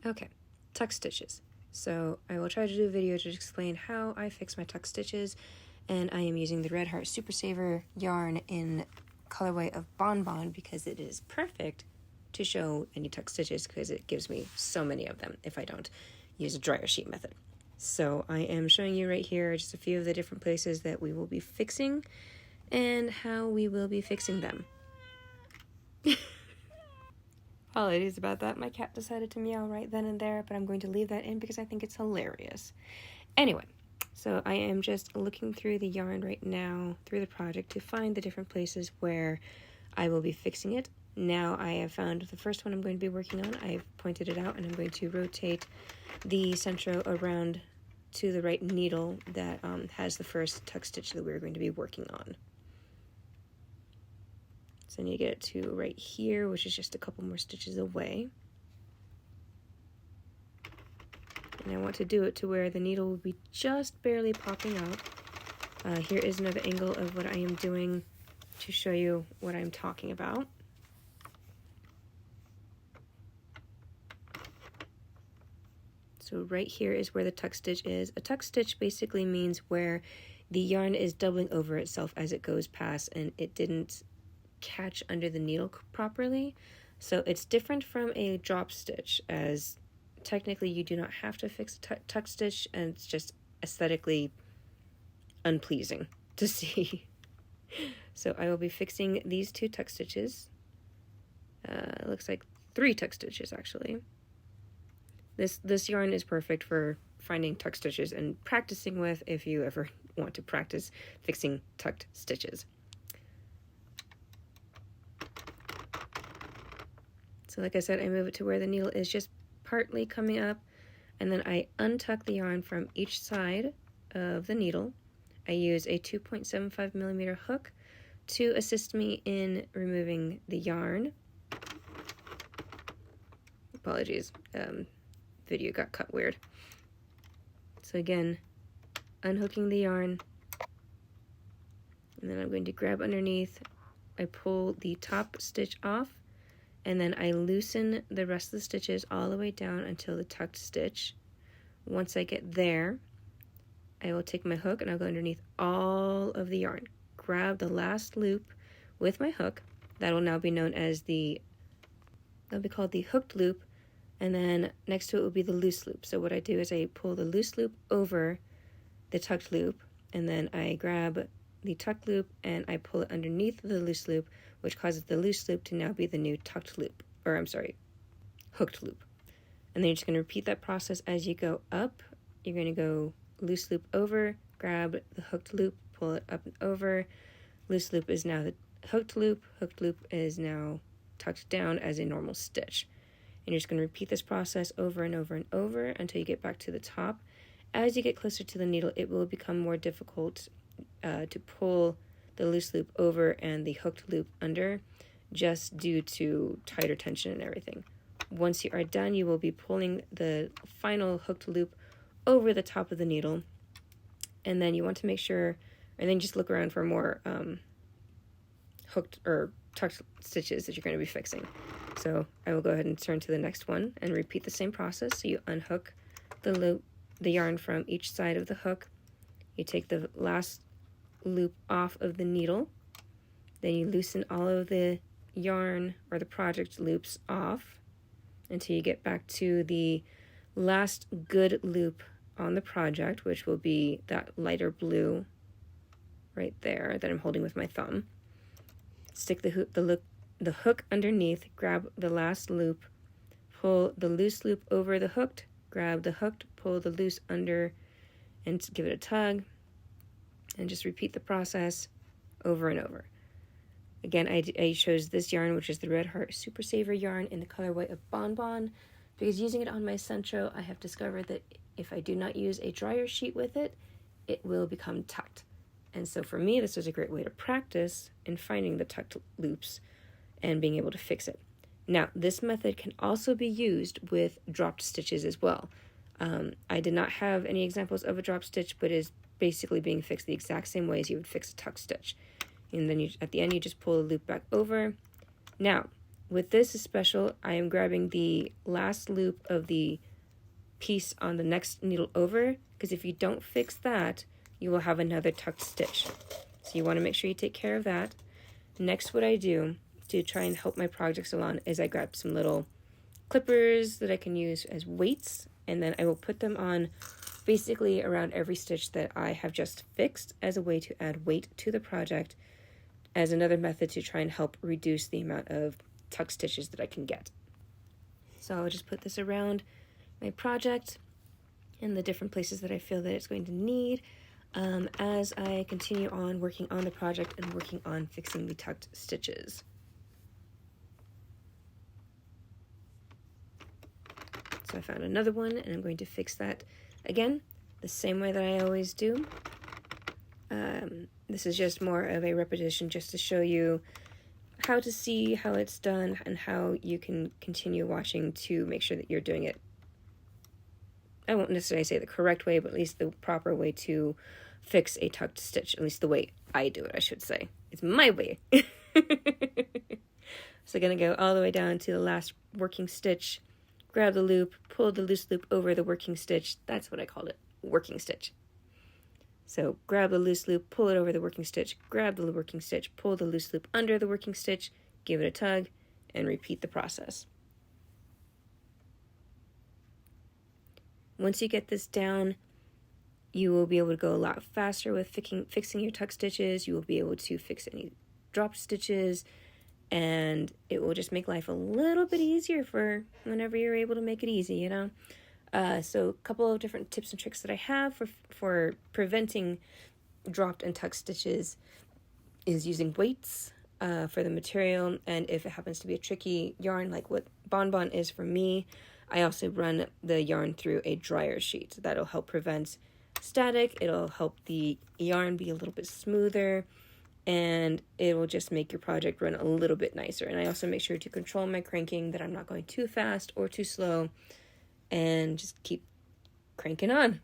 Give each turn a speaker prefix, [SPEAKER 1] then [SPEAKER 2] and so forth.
[SPEAKER 1] Okay, tuck stitches. So I will try to do a video to explain how I fix my tuck stitches, and I am using the Red Heart Super Saver yarn in colorway of Bonbon because it is perfect to show any tuck stitches because it gives me so many of them if I don't use a dryer sheet method. So I am showing you right here just a few of the different places that we will be fixing and how we will be fixing them. Apologies about that. My cat decided to meow right then and there, but I'm going to leave that in because I think it's hilarious. Anyway, so I am just looking through the yarn right now, through the project, to find the different places where I will be fixing it. Now I have found the first one I'm going to be working on. I've pointed it out, and I'm going to rotate the Sentro around to the right needle that has the first tuck stitch that we're going to be working on. So I need to get it to right here, which is just a couple more stitches away. And I want to do it to where the needle will be just barely popping out. Here is another angle of what I am doing to show you what I'm talking about. So right here is where the tuck stitch is. A tuck stitch basically means where the yarn is doubling over itself as it goes past and it didn't catch under the needle properly. So it's different from a drop stitch, as technically you do not have to fix a tuck stitch, and it's just aesthetically unpleasing to see. So I will be fixing these two tuck stitches. It looks like 3 tuck stitches actually. This yarn is perfect for finding tuck stitches and practicing with if you ever want to practice fixing tucked stitches. So like I said, I move it to where the needle is just partly coming up, and then I untuck the yarn from each side of the needle. I use a 2.75 millimeter hook to assist me in removing the yarn. Apologies, video got cut weird. So again, unhooking the yarn, and then I'm going to grab underneath. I pull the top stitch off, and then I loosen the rest of the stitches all the way down until the tucked stitch. Once I get there, I will take my hook and I'll go underneath all of the yarn. Grab the last loop with my hook. That will now be known as that'll be called the hooked loop, and then next to it will be the loose loop. So what I do is I pull the loose loop over the tucked loop, and then I grab the tucked loop and I pull it underneath the loose loop, which causes the loose loop to now be the new tucked loop, or I'm sorry, hooked loop. And then you're just going to repeat that process as you go up. You're going to go loose loop over, grab the hooked loop, pull it up and over. Loose loop is now the hooked loop is now tucked down as a normal stitch. And you're just going to repeat this process over and over and over until you get back to the top. As you get closer to the needle, it will become more difficult to pull the loose loop over and the hooked loop under, just due to tighter tension and everything. Once you are done, you will be pulling the final hooked loop over the top of the needle, and then you want to make sure, and then just look around for more hooked or tucked stitches that you're going to be fixing. So I will go ahead and turn to the next one and repeat the same process. So you unhook the yarn from each side of the hook. You take the last loop off of the needle, then you loosen all of the yarn or the project loops off until you get back to the last good loop on the project, which will be that lighter blue right there that I'm holding with my thumb. Stick the hook underneath, grab the last loop, pull the loose loop over the hooked, grab the hooked, pull the loose under, and give it a tug, and just repeat the process over and over. Again, I chose this yarn, which is the Red Heart Super Saver yarn in the colorway of Bonbon, because using it on my Sentro, I have discovered that if I do not use a dryer sheet with it, it will become tucked. And so for me, this was a great way to practice in finding the tucked loops and being able to fix it. Now, this method can also be used with dropped stitches as well. I did not have any examples of a drop stitch, but it is basically being fixed the exact same way as you would fix a tuck stitch. And then at the end, you just pull the loop back over. Now, with this is special. I am grabbing the last loop of the piece on the next needle over, because if you don't fix that, you will have another tucked stitch. So you want to make sure you take care of that. Next, what I do to try and help my projects along is I grab some little clippers that I can use as weights, and then I will put them on basically around every stitch that I have just fixed as a way to add weight to the project, as another method to try and help reduce the amount of tuck stitches that I can get. So I'll just put this around my project in the different places that I feel that it's going to need as I continue on working on the project and working on fixing the tucked stitches. So I found another one, and I'm going to fix that again the same way that I always do. This is just more of a repetition just to show you how to see how it's done and how you can continue watching to make sure that you're doing it, I won't necessarily say the correct way, but at least the proper way to fix a tucked stitch, at least the way I do it, I should say. It's my way. So I'm going to go all the way down to the last working stitch, grab the loop, pull the loose loop over the working stitch. That's what I called it, working stitch. So grab the loose loop, pull it over the working stitch, grab the working stitch, pull the loose loop under the working stitch, give it a tug, and repeat the process. Once you get this down, you will be able to go a lot faster with fixing your tuck stitches. You will be able to fix any drop stitches, and it will just make life a little bit easier for whenever you're able to make it easy, you know? So a couple of different tips and tricks that I have for preventing dropped and tuck stitches is using weights for the material, and if it happens to be a tricky yarn like what Bonbon is for me, I also run the yarn through a dryer sheet. That'll help prevent static, it'll help the yarn be a little bit smoother, and it will just make your project run a little bit nicer. And I also make sure to control my cranking, that I'm not going too fast or too slow, and just keep cranking on.